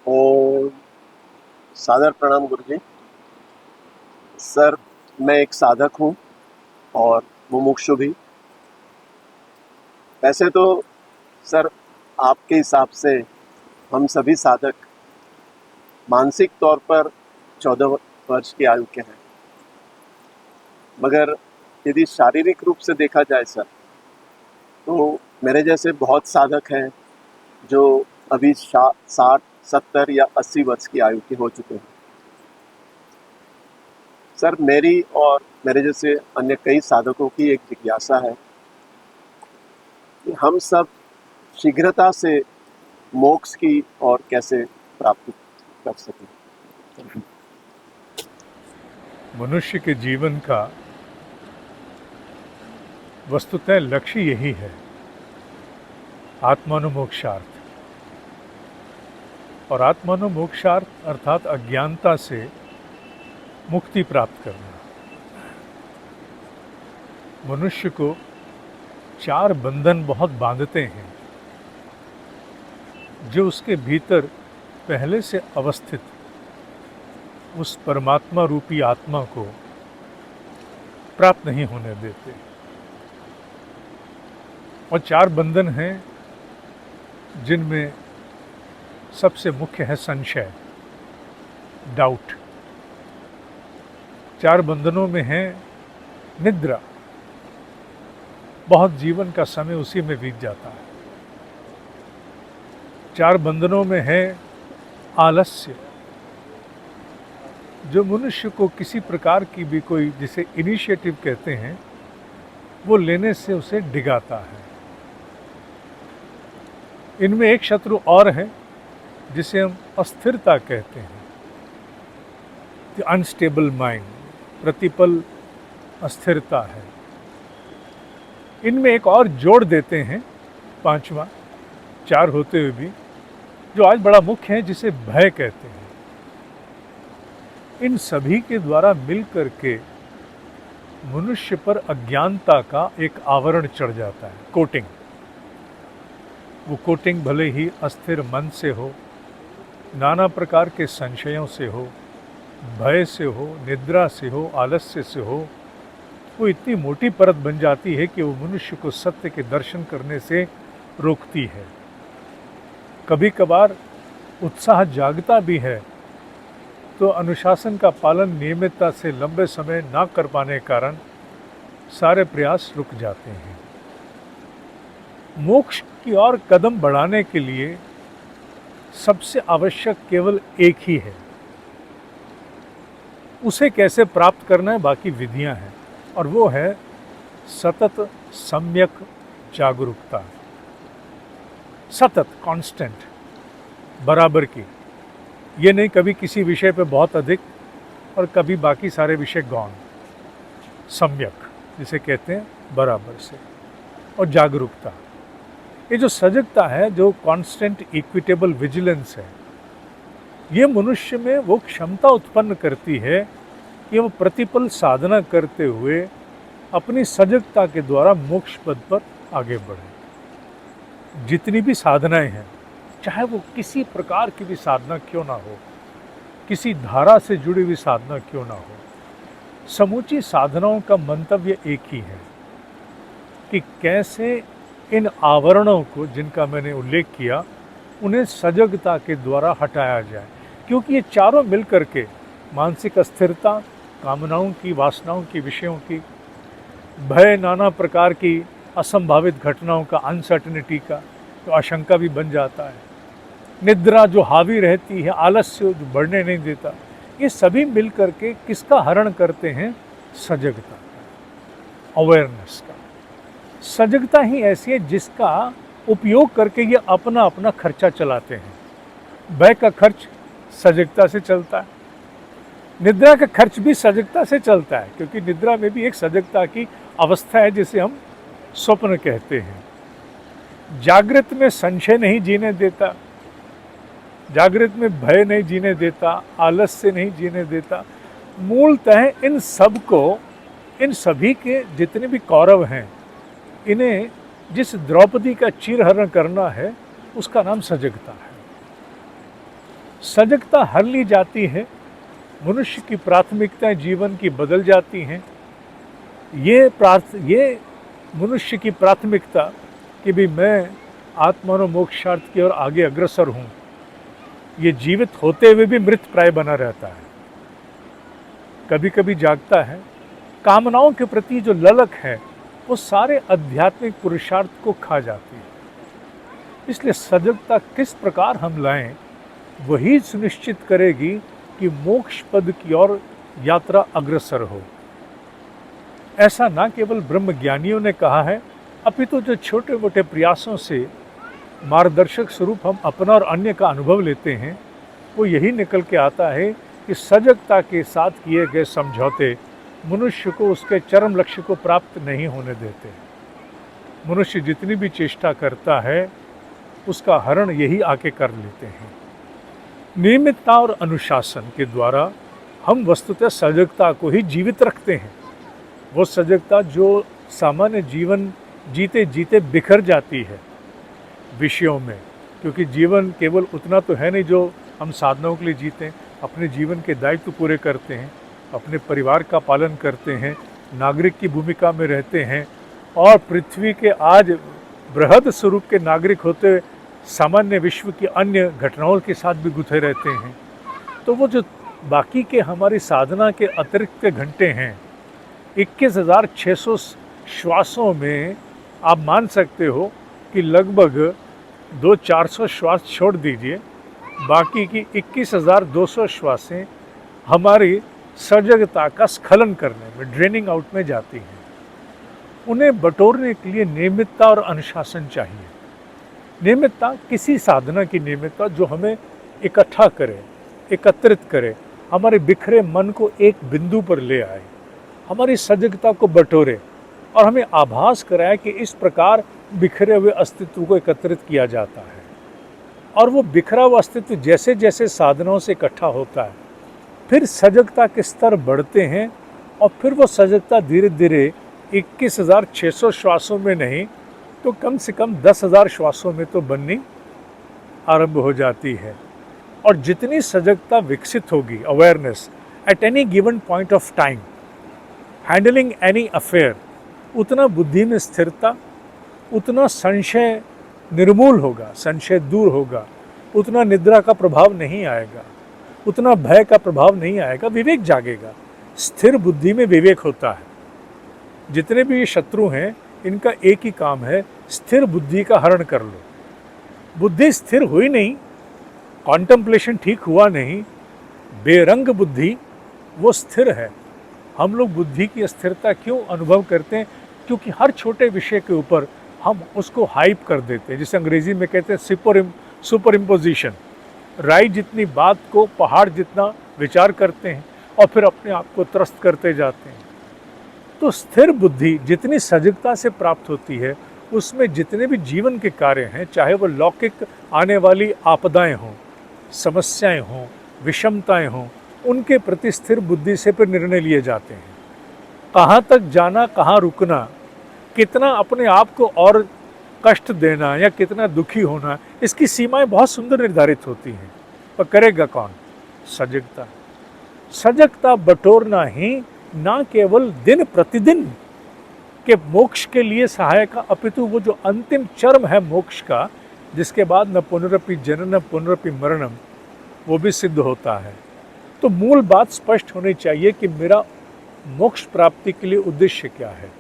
ओम सादर प्रणाम गुरु जी। सर, मैं एक साधक हूँ और मुमुक्षु भी। वैसे तो सर, आपके हिसाब से हम सभी साधक मानसिक तौर पर 14 वर्ष की आयु के हैं, मगर यदि शारीरिक रूप से देखा जाए सर, तो मेरे जैसे बहुत साधक हैं जो अभी 60, 70 या 80 वर्ष की आयु के हो चुके हैं। सर, मेरी और मेरे जैसे अन्य कई साधकों की एक जिज्ञासा है कि हम सब शीघ्रता से मोक्ष की ओर कैसे प्राप्त कर सकें। मनुष्य के जीवन का वस्तुतः लक्ष्य यही है, आत्मानुमोक्षार्थ। और आत्मानुमोक्षार्थ अर्थात अज्ञानता से मुक्ति प्राप्त करना। मनुष्य को 4 बंधन बहुत बांधते हैं जो उसके भीतर पहले से अवस्थित उस परमात्मा रूपी आत्मा को प्राप्त नहीं होने देते। और 4 बंधन हैं जिनमें सबसे मुख्य है संशय, डाउट। 4 बंधनों में है निद्रा, बहुत जीवन का समय उसी में बीत जाता है। 4 बंधनों में है आलस्य, जो मनुष्य को किसी प्रकार की भी कोई, जिसे इनिशिएटिव कहते हैं, वो लेने से उसे डिगाता है। इनमें एक शत्रु और है जिसे हम अस्थिरता कहते हैं, द अनस्टेबल माइंड, प्रतिपल अस्थिरता है। इनमें एक और जोड़ देते हैं, 5वां, 4 होते हुए भी, जो आज बड़ा मुख्य है, जिसे भय कहते हैं। इन सभी के द्वारा मिलकर के मनुष्य पर अज्ञानता का एक आवरण चढ़ जाता है, कोटिंग। वो कोटिंग भले ही अस्थिर मन से हो, नाना प्रकार के संशयों से हो, भय से हो, निद्रा से हो, आलस्य से हो, वो इतनी मोटी परत बन जाती है कि वो मनुष्य को सत्य के दर्शन करने से रोकती है। कभी कभार उत्साह जागता भी है तो अनुशासन का पालन नियमितता से लंबे समय ना कर पाने के कारण सारे प्रयास रुक जाते हैं। मोक्ष की ओर कदम बढ़ाने के लिए सबसे आवश्यक केवल एक ही है। उसे कैसे प्राप्त करना है, बाकी विधियां हैं, और वो है सतत सम्यक जागरूकता। सतत, कांस्टेंट, बराबर की। ये नहीं कभी किसी विषय पे बहुत अधिक और कभी बाकी सारे विषय गौण। सम्यक जिसे कहते हैं बराबर से। और जागरूकता, ये जो सजगता है, जो कांस्टेंट इक्विटेबल विजिलेंस है, ये मनुष्य में वो क्षमता उत्पन्न करती है कि वो प्रतिपल साधना करते हुए अपनी सजगता के द्वारा मोक्ष पद पर आगे बढ़े। जितनी भी साधनाएं हैं, चाहे वो किसी प्रकार की भी साधना क्यों ना हो, किसी धारा से जुड़ी हुई साधना क्यों ना हो, समूची साधनाओं का मंतव्य एक ही है कि कैसे इन आवरणों को, जिनका मैंने उल्लेख किया, उन्हें सजगता के द्वारा हटाया जाए। क्योंकि ये चारों मिलकर के मानसिक अस्थिरता, कामनाओं की, वासनाओं की, विषयों की, भय, नाना प्रकार की असंभावित घटनाओं का, अनसर्टेनिटी का, तो आशंका भी बन जाता है, निद्रा जो हावी रहती है, आलस्य जो बढ़ने नहीं देता, ये सभी मिलकर के किसका हरण करते हैं? सजगता का, अवेयरनेस का। सजगता ही ऐसी है जिसका उपयोग करके ये अपना अपना खर्चा चलाते हैं। भय का खर्च सजगता से चलता है, निद्रा का खर्च भी सजगता से चलता है, क्योंकि निद्रा में भी एक सजगता की अवस्था है जिसे हम स्वप्न कहते हैं। जागृत में संशय नहीं जीने देता, जागृत में भय नहीं जीने देता, आलस्य नहीं जीने देता। मूलतः इन सब को, इन सभी के जितने भी कौरव हैं, इन्हें जिस द्रौपदी का चीरहरण करना है, उसका नाम सजगता है। सजगता हर ली जाती है, मनुष्य की प्राथमिकताएं जीवन की बदल जाती हैं। ये मनुष्य की प्राथमिकता कि भी मैं आत्मा और मोक्षार्थ की ओर आगे अग्रसर हूँ, ये जीवित होते हुए भी मृत प्राय बना रहता है, कभी कभी जागता है। कामनाओं के प्रति जो ललक है वो सारे आध्यात्मिक पुरुषार्थ को खा जाती है। इसलिए सजगता किस प्रकार हम लाएं, वही सुनिश्चित करेगी कि मोक्ष पद की ओर यात्रा अग्रसर हो। ऐसा ना केवल ब्रह्मज्ञानियों ने कहा है, अपितु जो छोटे मोटे प्रयासों से मार्गदर्शक स्वरूप हम अपना और अन्य का अनुभव लेते हैं, वो यही निकल के आता है कि सजगता के साथ किए गए समझौते मनुष्य को उसके चरम लक्ष्य को प्राप्त नहीं होने देते। मनुष्य जितनी भी चेष्टा करता है उसका हरण यही आके कर लेते हैं। नियमितता और अनुशासन के द्वारा हम वस्तुतः सजगता को ही जीवित रखते हैं। वो सजगता जो सामान्य जीवन जीते जीते बिखर जाती है विषयों में, क्योंकि जीवन केवल उतना तो है नहीं जो हम साधनाओं के लिए जीते हैं। अपने जीवन के दायित्व पूरे करते हैं, अपने परिवार का पालन करते हैं, नागरिक की भूमिका में रहते हैं और पृथ्वी के आज बृहद स्वरूप के नागरिक होते हुए सामान्य विश्व की अन्य घटनाओं के साथ भी गुथे रहते हैं। तो वो जो बाकी के हमारी साधना के अतिरिक्त घंटे हैं, 21,600 श्वासों में आप मान सकते हो कि लगभग 200-400 श्वास छोड़ दीजिए, बाकी की 21,200 श्वासें हमारी सजगता का स्खलन करने में, ड्रेनिंग आउट में जाती हैं। उन्हें बटोरने के लिए नियमितता और अनुशासन चाहिए। नियमितता किसी साधना की नियमितता जो हमें इकट्ठा करे, एकत्रित करे, हमारे बिखरे मन को एक बिंदु पर ले आए, हमारी सजगता को बटोरे और हमें आभास कराए कि इस प्रकार बिखरे हुए अस्तित्व को एकत्रित किया जाता है। और वो बिखरा हुआ अस्तित्व जैसे जैसे साधनाओं से इकट्ठा होता है, फिर सजगता के स्तर बढ़ते हैं और फिर वो सजगता धीरे धीरे 21,600 श्वासों में नहीं तो कम से कम 10,000 श्वासों में तो बननी आरंभ हो जाती है। और जितनी सजगता विकसित होगी, awareness at any given point of time, handling any affair, उतना बुद्धि में स्थिरता, उतना संशय निर्मूल होगा, संशय दूर होगा, उतना निद्रा का प्रभाव नहीं आएगा, उतना भय का प्रभाव नहीं आएगा, विवेक जागेगा। स्थिर बुद्धि में विवेक होता है। जितने भी ये शत्रु हैं, इनका एक ही काम है, स्थिर बुद्धि का हरण कर लो। बुद्धि स्थिर हुई नहीं, कॉन्टेम्पलेशन ठीक हुआ नहीं, बेरंग बुद्धि वो स्थिर है। हम लोग बुद्धि की अस्थिरता क्यों अनुभव करते हैं? क्योंकि हर छोटे विषय के ऊपर हम उसको हाइप कर देते हैं, जिसे अंग्रेजी में कहते हैं सुपर इम्पोजिशन। राई जितनी बात को पहाड़ जितना विचार करते हैं और फिर अपने आप को त्रस्त करते जाते हैं। तो स्थिर बुद्धि जितनी सजगता से प्राप्त होती है, उसमें जितने भी जीवन के कार्य हैं, चाहे वो लौकिक आने वाली आपदाएं हों, समस्याएं हों, विषमताएं हों, उनके प्रति स्थिर बुद्धि से फिर निर्णय लिए जाते हैं। कहाँ तक जाना, कहाँ रुकना, कितना अपने आप को और कष्ट देना या कितना दुखी होना, इसकी सीमाएं बहुत सुंदर निर्धारित होती हैं। पर करेगा कौन? सजगता। सजगता बटोरना ही ना केवल दिन प्रतिदिन के मोक्ष के लिए सहायक, अपितु वो जो अंतिम चरम है मोक्ष का, जिसके बाद न पुनरपि जननम पुनरपि मरणम, वो भी सिद्ध होता है। तो मूल बात स्पष्ट होनी चाहिए कि मेरा मोक्ष प्राप्ति के लिए उद्देश्य क्या है।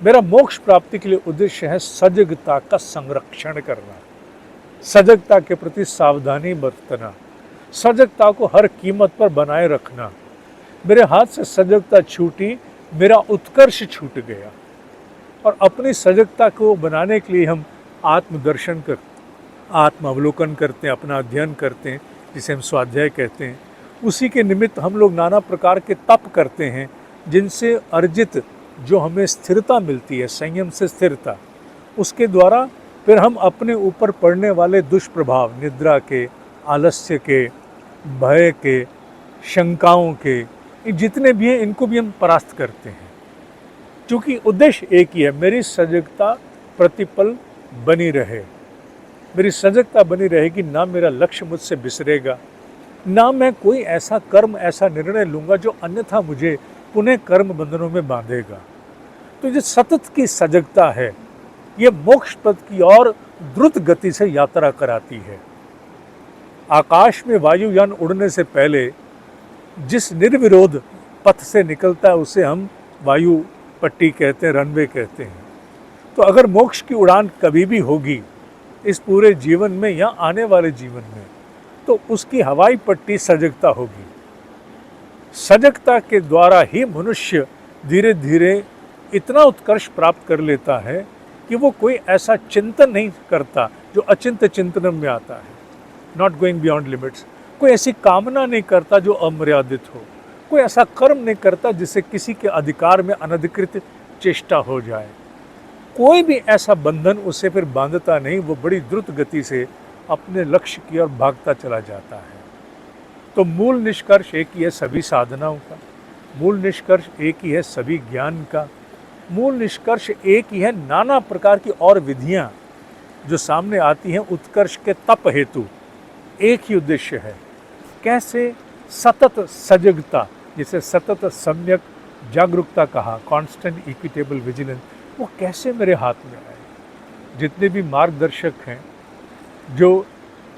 मेरा मोक्ष प्राप्ति के लिए उद्देश्य है सजगता का संरक्षण करना, सजगता के प्रति सावधानी बरतना, सजगता को हर कीमत पर बनाए रखना। मेरे हाथ से सजगता छूटी, मेरा उत्कर्ष छूट गया। और अपनी सजगता को बनाने के लिए हम आत्मदर्शन कर, आत्म अवलोकन करते हैं, अपना अध्ययन करते हैं, जिसे हम स्वाध्याय कहते हैं। उसी के निमित्त हम लोग नाना प्रकार के तप करते हैं, जिनसे अर्जित जो हमें स्थिरता मिलती है, संयम से स्थिरता, उसके द्वारा फिर हम अपने ऊपर पड़ने वाले दुष्प्रभाव, निद्रा के, आलस्य के, भय के, शंकाओं के, जितने भी हैं, इनको भी हम परास्त करते हैं। क्योंकि उद्देश्य एक ही है, मेरी सजगता प्रतिपल बनी रहे। मेरी सजगता बनी रहेगी, ना मेरा लक्ष्य मुझसे बिसरेगा, ना मैं कोई ऐसा कर्म, ऐसा निर्णय लूँगा जो अन्यथा मुझे पुनः कर्म बंधनों में बांधेगा। तो ये सतत की सजगता है, ये मोक्ष पद की ओर द्रुत गति से यात्रा कराती है। आकाश में वायुयान उड़ने से पहले जिस निर्विरोध पथ से निकलता है उसे हम वायु पट्टी कहते हैं, रनवे कहते हैं। तो अगर मोक्ष की उड़ान कभी भी होगी इस पूरे जीवन में या आने वाले जीवन में, तो उसकी हवाई पट्टी सजगता होगी। सजगता के द्वारा ही मनुष्य धीरे धीरे इतना उत्कर्ष प्राप्त कर लेता है कि वो कोई ऐसा चिंतन नहीं करता जो अचिंत्य चिंतन में आता है, नॉट गोइंग बियॉन्ड लिमिट्स। कोई ऐसी कामना नहीं करता जो अमर्यादित हो, कोई ऐसा कर्म नहीं करता जिससे किसी के अधिकार में अनधिकृत चेष्टा हो जाए। कोई भी ऐसा बंधन उसे फिर बांधता नहीं, वो बड़ी द्रुत गति से अपने लक्ष्य की ओर भागता चला जाता है। तो मूल निष्कर्ष एक ही है सभी साधनाओं का, मूल निष्कर्ष एक ही है सभी ज्ञान का, मूल निष्कर्ष एक ही है नाना प्रकार की और विधियाँ जो सामने आती हैं उत्कर्ष के तप हेतु। एक ही उद्देश्य है, कैसे सतत सजगता, जिसे सतत सम्यक जागरूकता कहा, कांस्टेंट इक्विटेबल विजिलेंस, वो कैसे मेरे हाथ में आए। जितने भी मार्गदर्शक हैं जो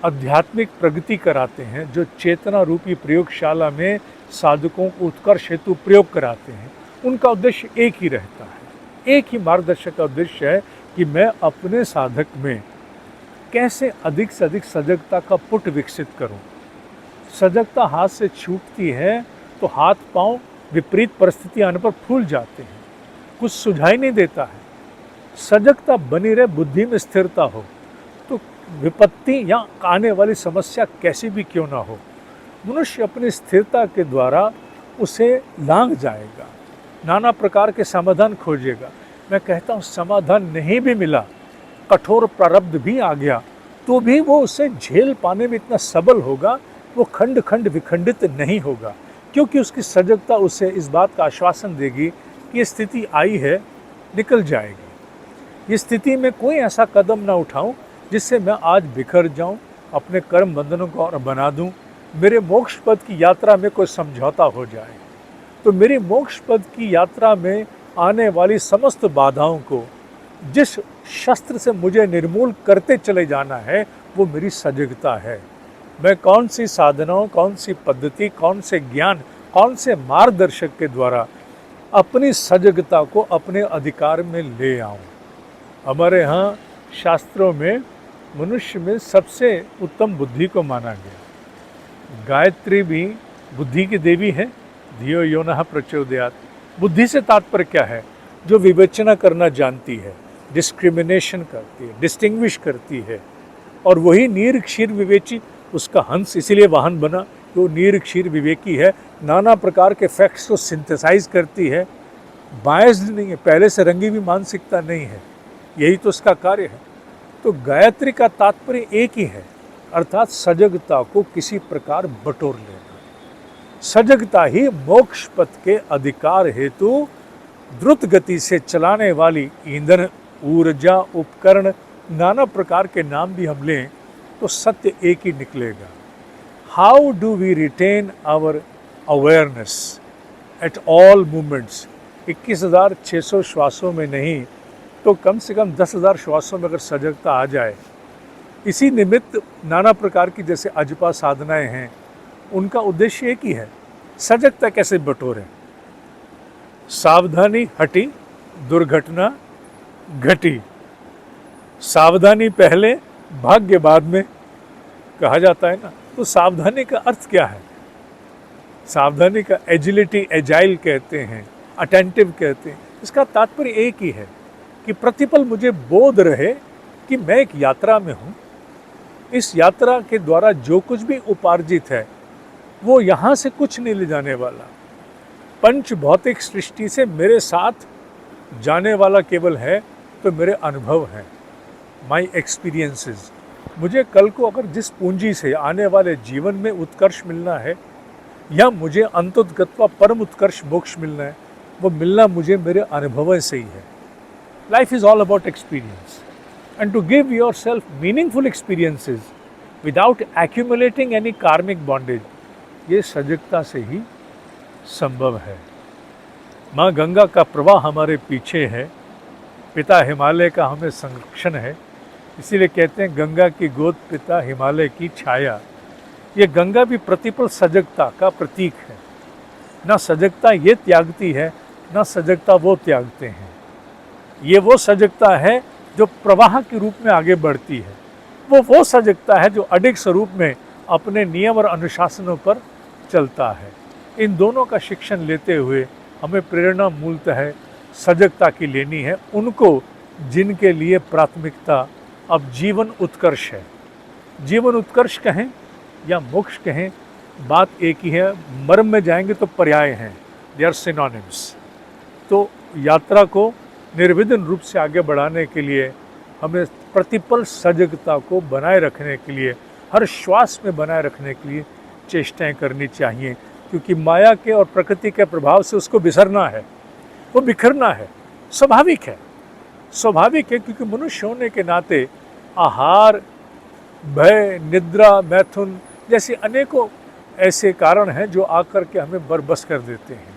आध्यात्मिक प्रगति कराते हैं, जो चेतना रूपी प्रयोगशाला में साधकों को उत्कर्ष हेतु प्रयोग कराते हैं, उनका उद्देश्य एक ही रहता है। एक ही मार्गदर्शक का उद्देश्य है कि मैं अपने साधक में कैसे अधिक से अधिक सजगता का पुट विकसित करूं। सजगता हाथ से छूटती है तो हाथ पांव विपरीत परिस्थिति आने पर फूल जाते हैं, कुछ सुझाई नहीं देता है। सजगता बनी रहे, बुद्धि में स्थिरता हो, तो विपत्ति या आने वाली समस्या कैसी भी क्यों ना हो, मनुष्य अपनी स्थिरता के द्वारा उसे लांघ जाएगा, नाना प्रकार के समाधान खोजेगा। मैं कहता हूँ समाधान नहीं भी मिला, कठोर प्रारब्ध भी आ गया, तो भी वो उसे झेल पाने में इतना सबल होगा, वो खंड खंड विखंडित नहीं होगा, क्योंकि उसकी सजगता उसे इस बात का आश्वासन देगी कि ये स्थिति आई है, निकल जाएगी। ये स्थिति में कोई ऐसा कदम ना उठाऊं जिससे मैं आज बिखर जाऊं, अपने कर्म बंधनों को और बना दूं, मेरे मोक्ष पद की यात्रा में कोई समझौता हो जाए। तो मेरी मोक्ष पद की यात्रा में आने वाली समस्त बाधाओं को जिस शस्त्र से मुझे निर्मूल करते चले जाना है, वो मेरी सजगता है। मैं कौन सी साधनाओं, कौन सी पद्धति, कौन से ज्ञान, कौन से मार्गदर्शक के द्वारा अपनी सजगता को अपने अधिकार में ले आऊं। हमारे यहाँ शास्त्रों में मनुष्य में सबसे उत्तम बुद्धि को माना गया। गायत्री भी बुद्धि की देवी है, धियो यो नः प्रचोदयात्। बुद्धि से तात्पर्य क्या है? जो विवेचना करना जानती है, डिस्क्रिमिनेशन करती है, डिस्टिंग्विश करती है। और वही नीर क्षीर विवेची, उसका हंस इसीलिए वाहन बना कि वो नीर क्षीर विवेकी है, नाना प्रकार के फैक्ट्स को सिंथेसाइज करती है, बायस्ड नहीं है, पहले से रंगी हुई मानसिकता नहीं है, यही तो उसका कार्य है। तो गायत्री का तात्पर्य एक ही है, अर्थात सजगता को किसी प्रकार बटोर लेना। सजगता ही मोक्ष पथ के अधिकार हेतु द्रुत गति से चलाने वाली ईंधन, ऊर्जा, उपकरण, नाना प्रकार के नाम भी हम लें तो सत्य एक ही निकलेगा। How do we retain our awareness at all movements? 21,600 श्वासों में नहीं तो कम से कम 10,000 श्वासों में अगर सजगता आ जाए। इसी निमित्त नाना प्रकार की जैसे अजपा साधनाएं हैं, उनका उद्देश्य एक ही है, सजगता कैसे बटोरें। सावधानी हटी, दुर्घटना घटी। सावधानी पहले, भाग्य बाद में, कहा जाता है ना। तो सावधानी का अर्थ क्या है? सावधानी का एजिलिटी, एजाइल कहते हैं, अटेंटिव कहते हैं। इसका तात्पर्य एक ही है कि प्रतिपल मुझे बोध रहे कि मैं एक यात्रा में हूँ। इस यात्रा के द्वारा जो कुछ भी उपार्जित है वो यहाँ से कुछ नहीं ले जाने वाला। पंच भौतिक सृष्टि से मेरे साथ जाने वाला केवल है तो मेरे अनुभव हैं, माई एक्सपीरियंसेस। मुझे कल को अगर जिस पूंजी से आने वाले जीवन में उत्कर्ष मिलना है या मुझे अंतोद्गत्वा परम उत्कर्ष मोक्ष मिलना है, वो मिलना मुझे मेरे अनुभव से ही है। Life is all about experience. and to give yourself meaningful experiences without accumulating any karmic bondage, ये सजगता से ही संभव है। माँ गंगा का प्रवाह हमारे पीछे है, पिता हिमालय का हमें संरक्षण है, इसीलिए कहते हैं गंगा की गोद पिता हिमालय की छाया। ये गंगा भी प्रतिपल सजगता का प्रतीक है। ना सजगता ये त्यागती है, ना सजगता वो त्यागते हैं। ये वो सजगता है जो प्रवाह के रूप में आगे बढ़ती है। वो सजगता है जो अडिग स्वरूप में अपने नियम और अनुशासनों पर चलता है। इन दोनों का शिक्षण लेते हुए हमें प्रेरणा मूलतः सजगता की लेनी है, उनको जिनके लिए प्राथमिकता अब जीवन उत्कर्ष है। जीवन उत्कर्ष कहें या मोक्ष कहें, बात एक ही है। मर्म में जाएंगे तो पर्याय हैं, दे आर सिनोनिम्स। तो यात्रा को निर्विघ्न रूप से आगे बढ़ाने के लिए हमें प्रतिपल सजगता को बनाए रखने के लिए, हर श्वास में बनाए रखने के लिए चेष्टाएं करनी चाहिए, क्योंकि माया के और प्रकृति के प्रभाव से उसको बिसरना है, वो बिखरना है। स्वाभाविक है, स्वाभाविक है, क्योंकि मनुष्य होने के नाते आहार, भय, निद्रा, मैथुन जैसे अनेकों ऐसे कारण हैं जो आकर के हमें बरबस कर देते हैं।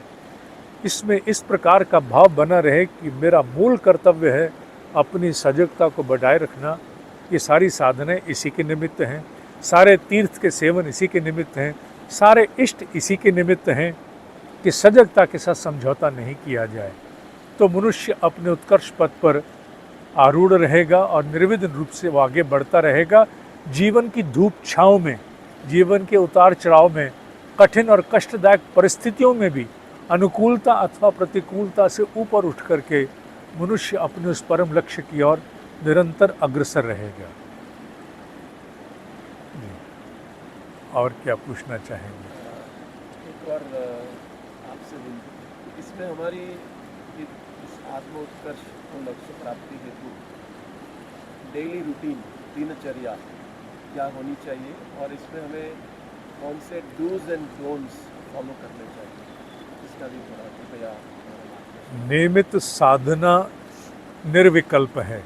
इसमें इस प्रकार का भाव बना रहे कि मेरा मूल कर्तव्य है अपनी सजगता को बढ़ाए रखना। ये सारी साधनाएं इसी के निमित्त हैं, सारे तीर्थ के सेवन इसी के निमित्त हैं, सारे इष्ट इसी के निमित्त हैं कि सजगता के साथ समझौता नहीं किया जाए तो मनुष्य अपने उत्कर्ष पथ पर आरूढ़ रहेगा और निर्विघ्न रूप से वो आगे बढ़ता रहेगा। जीवन की धूप छाँव में, जीवन के उतार चढ़ाव में, कठिन और कष्टदायक परिस्थितियों में भी अनुकूलता अथवा प्रतिकूलता से ऊपर उठ करके मनुष्य अपने उस परम लक्ष्य की ओर निरंतर अग्रसर रहेगा। और क्या पूछना चाहेंगे? एक और आपसे इसमें हमारी इस आत्म उत्कर्ष और लक्ष्य प्राप्ति हेतु डेली रूटीन, दिनचर्या क्या होनी चाहिए और इसमें हमें कौन से डूज एंड डोंट्स फॉलो करने चाहिए, इसका भी थोड़ा कृपया। नियमित साधना निर्विकल्प है।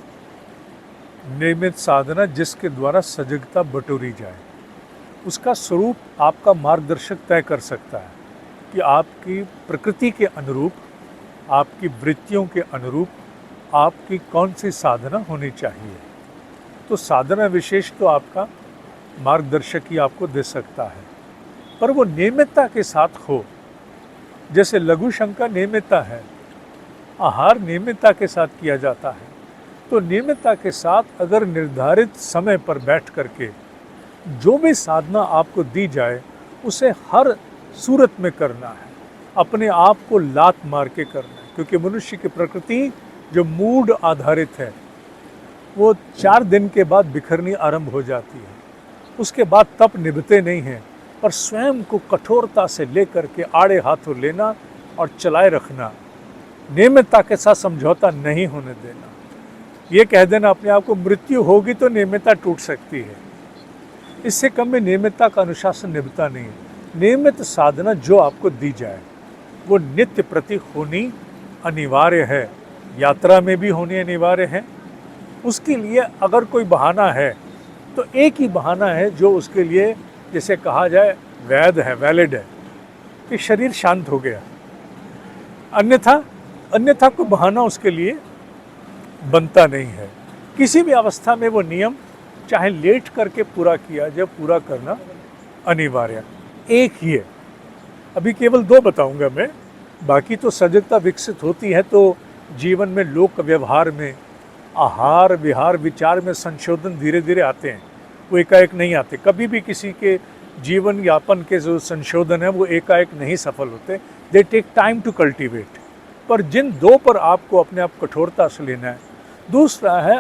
नियमित साधना जिसके द्वारा सजगता बटोरी जाए, उसका स्वरूप आपका मार्गदर्शक तय कर सकता है कि आपकी प्रकृति के अनुरूप, आपकी वृत्तियों के अनुरूप आपकी कौन सी साधना होनी चाहिए। तो साधना विशेष तो आपका मार्गदर्शक ही आपको दे सकता है, पर वो नियमितता के साथ हो। जैसे लघु शंका नियमितता है, आहार नियमितता के साथ किया जाता है, तो नियमितता के साथ अगर निर्धारित समय पर बैठ करके जो भी साधना आपको दी जाए उसे हर सूरत में करना है, अपने आप को लात मार के करना है। क्योंकि मनुष्य की प्रकृति जो मूड आधारित है वो 4 दिन के बाद बिखरनी आरंभ हो जाती है, उसके बाद तप निभते नहीं हैं। पर स्वयं को कठोरता से लेकर के आड़े हाथों लेना और चलाए रखना, नियमितता के साथ समझौता नहीं होने देना। ये कह देना अपने आप को मृत्यु होगी तो नियमितता टूट सकती है, इससे कम में नियमितता का अनुशासन निभता नहीं है। नियमित साधना जो आपको दी जाए वो नित्य प्रति होनी अनिवार्य है, यात्रा में भी होनी अनिवार्य है। उसके लिए अगर कोई बहाना है तो एक ही बहाना है जो उसके लिए जिसे कहा जाए वैध है, वैलिड है, कि शरीर शांत हो गया। अन्यथा कोई बहाना उसके लिए बनता नहीं है। किसी भी अवस्था में वो नियम चाहे लेट करके पूरा किया जाए, पूरा करना अनिवार्य एक ही है। अभी केवल 2 बताऊंगा मैं, बाकी तो सजगता विकसित होती है तो जीवन में, लोक व्यवहार में, आहार विहार विचार में संशोधन धीरे धीरे आते हैं, वो एकाएक नहीं आते। कभी भी किसी के जीवन यापन के जो संशोधन है वो एकाएक नहीं सफल होते, they take time to cultivate. पर जिन 2 पर आपको अपने आप कठोरता से लेना है, दूसरा है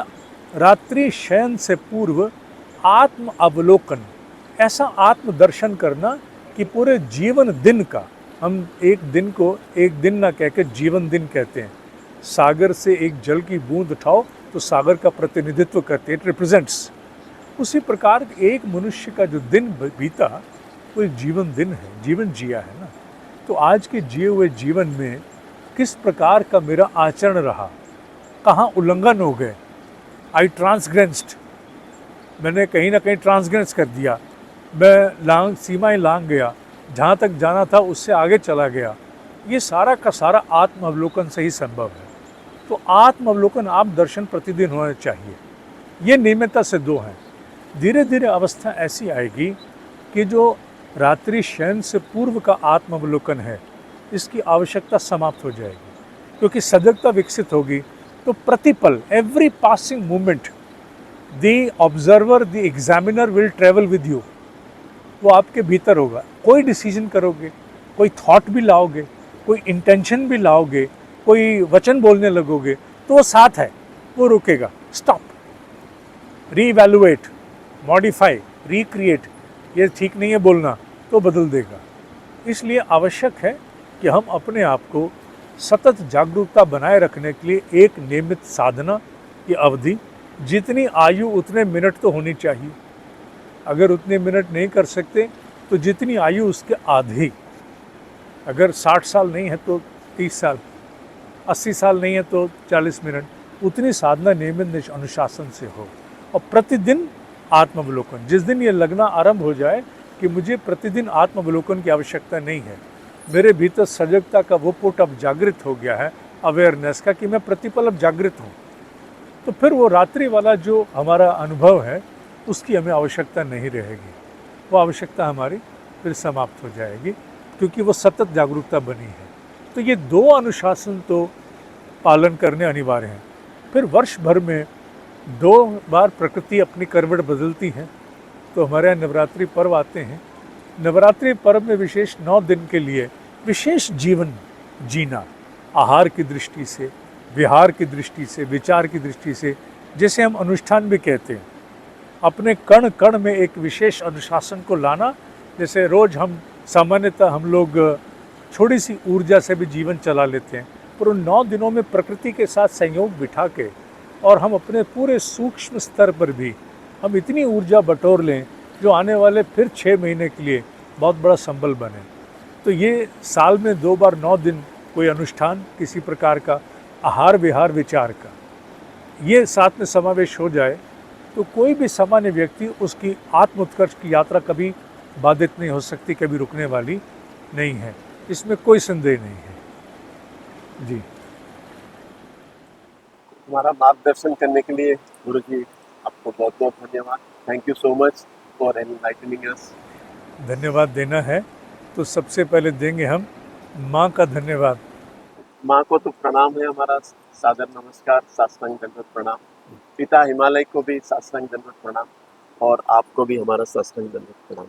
रात्रि शयन से पूर्व आत्म अवलोकन, ऐसा आत्म दर्शन करना कि पूरे जीवन दिन का, हम एक दिन को एक दिन ना कह के जीवन दिन कहते हैं। सागर से एक जल की बूंद उठाओ तो सागर का प्रतिनिधित्व करते हैं, इट रिप्रेजेंट्स। उसी प्रकार एक मनुष्य का जो दिन बीता वो एक जीवन दिन है, जीवन जिया है ना। तो आज के जिए हुए जीवन में किस प्रकार का मेरा आचरण रहा, कहाँ उल्लंघन हो गए, आई ट्रांसग्रेंस्ड, मैंने कहीं ना कहीं ट्रांसग्रेंस कर दिया, मैं सीमाएं लांघ गया, जहाँ तक जाना था उससे आगे चला गया। ये सारा का सारा आत्म अवलोकन से ही संभव है। तो आत्म अवलोकन आप दर्शन प्रतिदिन होना चाहिए। ये नियमितता से दो हैं। धीरे धीरे अवस्था ऐसी आएगी कि जो रात्रि शयन से पूर्व का आत्म अवलोकन है, इसकी आवश्यकता समाप्त हो जाएगी, क्योंकि सजगता विकसित होगी। तो प्रतिपल, every passing moment, the observer, the examiner will travel with you. वो आपके भीतर होगा। कोई डिसीजन करोगे, कोई थॉट भी लाओगे, कोई इंटेंशन भी लाओगे, कोई वचन बोलने लगोगे, तो वो साथ है, वो रुकेगा। Stop, re-evaluate, modify, recreate. ये ठीक नहीं है बोलना, तो बदल देगा। इसलिए आवश्यक है कि हम अपने आप को सतत जागरूकता बनाए रखने के लिए एक नियमित साधना की अवधि, जितनी आयु उतने मिनट तो होनी चाहिए। अगर उतने मिनट नहीं कर सकते तो जितनी आयु उसके आधी, अगर 60 साल नहीं है तो 30 साल, 80 साल नहीं है तो 40 मिनट, उतनी साधना नियमित अनुशासन से हो। और प्रतिदिन आत्मावलोकन, जिस दिन ये लगना आरंभ हो जाए कि मुझे प्रतिदिन आत्मावलोकन की आवश्यकता नहीं है, मेरे भीतर सजगता का वो पुट अब जागृत हो गया है, अवेयरनेस का, कि मैं प्रतिपल अब जागृत हूँ, तो फिर वो रात्रि वाला जो हमारा अनुभव है उसकी हमें आवश्यकता नहीं रहेगी। वो आवश्यकता हमारी फिर समाप्त हो जाएगी, क्योंकि वो सतत जागरूकता बनी है। तो ये दो अनुशासन तो पालन करने अनिवार्य हैं। फिर वर्ष भर में 2 बार प्रकृति अपनी करवट बदलती है। तो हमारे यहाँ नवरात्रि पर्व आते हैं। नवरात्रि पर्व में विशेष 9 दिन के लिए विशेष जीवन जीना, आहार की दृष्टि से, विहार की दृष्टि से, विचार की दृष्टि से, जैसे हम अनुष्ठान भी कहते हैं, अपने कण कण में एक विशेष अनुशासन को लाना। जैसे रोज हम सामान्यतः हम लोग थोड़ी सी ऊर्जा से भी जीवन चला लेते हैं, पर उन 9 दिनों में प्रकृति के साथ संयोग बिठा के और हम अपने पूरे सूक्ष्म स्तर पर भी हम इतनी ऊर्जा बटोर लें जो आने वाले फिर 6 महीने के लिए बहुत बड़ा संबल बने। तो ये साल में 2 बार 9 दिन कोई अनुष्ठान किसी प्रकार का, आहार विहार विचार का, ये साथ में समावेश हो जाए तो कोई भी सामान्य व्यक्ति उसकी आत्म उत्कर्ष की यात्रा कभी बाधित नहीं हो सकती, कभी रुकने वाली नहीं है। इसमें कोई संदेह नहीं है जी। हमारा मार्गदर्शन करने के लिए गुरु जी आपको बहुत बहुत धन्यवाद। Thank you so much for enlightening अस। धन्यवाद देना है तो सबसे पहले देंगे हम माँ का धन्यवाद। माँ को तो प्रणाम है, हमारा सादर नमस्कार, साष्टांग दंडवत प्रणाम। पिता हिमालय को भी साष्टांग दंडवत प्रणाम, और आपको भी हमारा साष्टांग दंडवत प्रणाम।